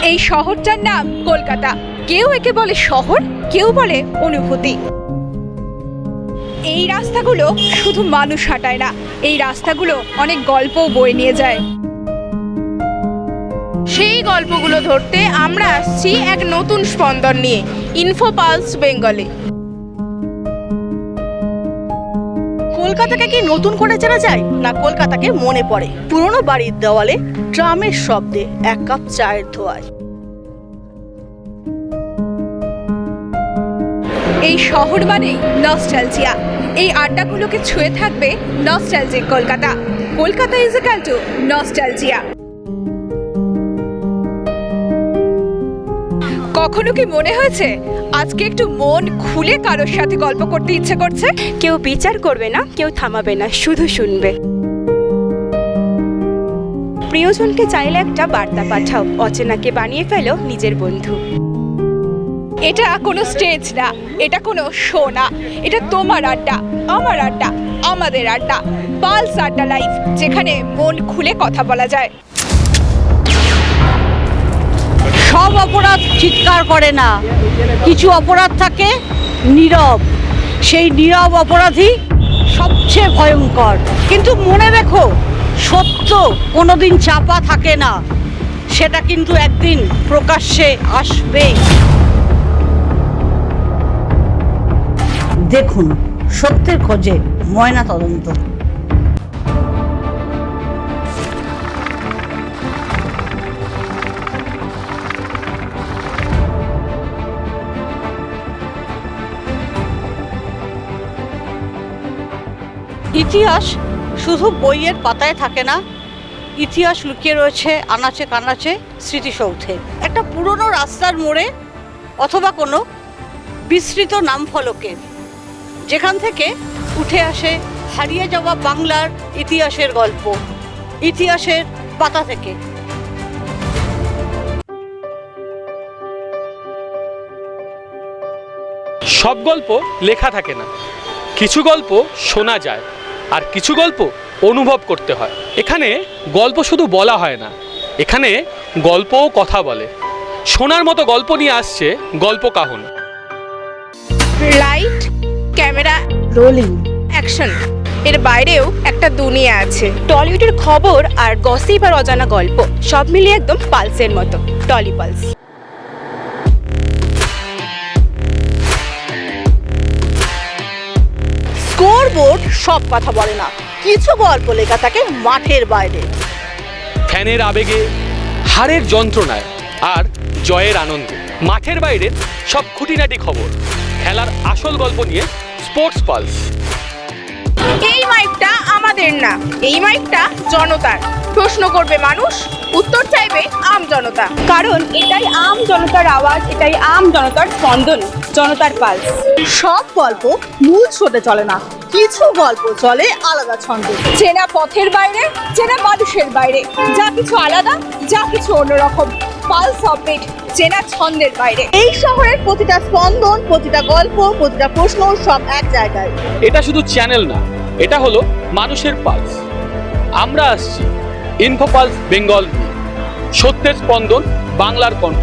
এই শহরটার নাম কলকাতা। কেউ একে বলে শহর, কেউ বলে অনুভূতি। এই রাস্তাগুলো শুধু মানুষ হাঁটায় না, এই রাস্তাগুলো অনেক গল্পও বয়ে নিয়ে যায়। সেই গল্পগুলো ধরতে আমরা আসছি এক নতুন স্পন্দন নিয়ে, ইনফোপালস বেঙ্গলে। কলকাতাকে কি নতুন করে চেনা যায়, না কলকাতাকে মনে পড়ে পুরনো বাড়ির দেওয়ালে, ট্রামের শব্দে, এক কাপ চায়ের ধোঁয়ায়? এই শহর মানেই নস্টালজিয়া। এই আড্ডাগুলোকে ছুঁয়ে থাকবে nostalgic Kolkata. Kolkata is equal to nostalgia. কখনো কি মনে হয়েছে আজকে একটু মন খুলে কারোর সাথে গল্প করতে ইচ্ছে করছে? কেউ বিচার করবে না, কেউ থামাবে না, শুধু শুনবে। প্রিয়জনকে চাইলে একটা বার্তা পাঠাও, অচেনাকে বানিয়ে ফেলো নিজের বন্ধু। এটা কোনো স্টেজ না, এটা কোনো শো না, এটা তোমার আড্ডা, আমার আড্ডা, আমাদের আড্ডা, পালস আড্ডা লাইভ, যেখানে মন খুলে কথা বলা যায়। সব অপরাধ চিৎকার করে না, কিছু অপরাধ থাকে নীরব। সেই নীরব অপরাধী সবচেয়ে ভয়ঙ্কর। কিন্তু মনে রেখো, সত্য কোনোদিন চাপা থাকে না, সেটা কিন্তু একদিন প্রকাশ্যে আসবেই। দেখুন, সত্যের খোঁজে ময়না তদন্ত। ইতিহাস শুধু বইয়ের পাতায় থাকে না, ইতিহাস লুকিয়ে রয়েছে আনাচে কানাচে, স্মৃতিসৌধে, একটা পুরনো রাস্তার মোড়ে, অথবা কোনো বিস্তৃত নামফলকে, যেখান থেকে উঠে আসে হারিয়ে যাওয়া বাংলার ইতিহাসের গল্প, ইতিহাসের পাতা থেকে। সব গল্প লেখা থাকে না, কিছু গল্প শোনা যায়, আর কিছু গল্প অনুভব করতে হয়। এখানে গল্প শুধু বলা হয় না, এখানে গল্পও কথা বলে। শোনার মতো গল্প নিয়ে আসছে গল্প কাহন। লাইট, ক্যামেরা, রোলিং, অ্যাকশন, এর বাইরেও একটা দুনিয়া আছে। টলিউডের খবর আর গসিপ আর অজানা গল্প সব মিলিয়ে একদম পালসের মতো, টলি পালস। স্কোরবোর্ড সব কথা বলে না, কিছু গল্প লেখা থাকে মাঠের বাইরে। ফ্যানের আবেগে, হারের যন্ত্রণায়, আর জয়ের আনন্দে। মাঠের বাইরের সব খুঁটিনাটি খবর, খেলার আসল গল্প নিয়ে স্পোর্টস পালস। এই মাইকটা আমাদের না, এই মাইকটা জনতার। প্রশ্ন করবে মানুষ, উত্তর চাইবে আম জনতা। কারণ এটাই আম জনতার আওয়াজ, এটাই আম জনতার স্পন্দন, জনতার পালস। সব গল্প মূল স্রোতে চলে না, কিছু গল্প চলে আলাদা ছন্দে। চেনা পথের বাইরে, চেনা মানুষের বাইরে, যা কিছু আলাদা, যা কিছু অন্যরকম। পালস আপডেট, চেনা ছন্দের বাইরে। এই শহরের প্রতিটা স্পন্দন, প্রতিটা গল্প, প্রতিটা প্রশ্ন সব এক জায়গায়। এটা শুধু চ্যানেল না, এটা হলো মানুষের পালস। আমরা আসছি ইনফোপালস বেঙ্গল নিয়ে, সত্যের স্পন্দন, বাংলার কণ্ঠ।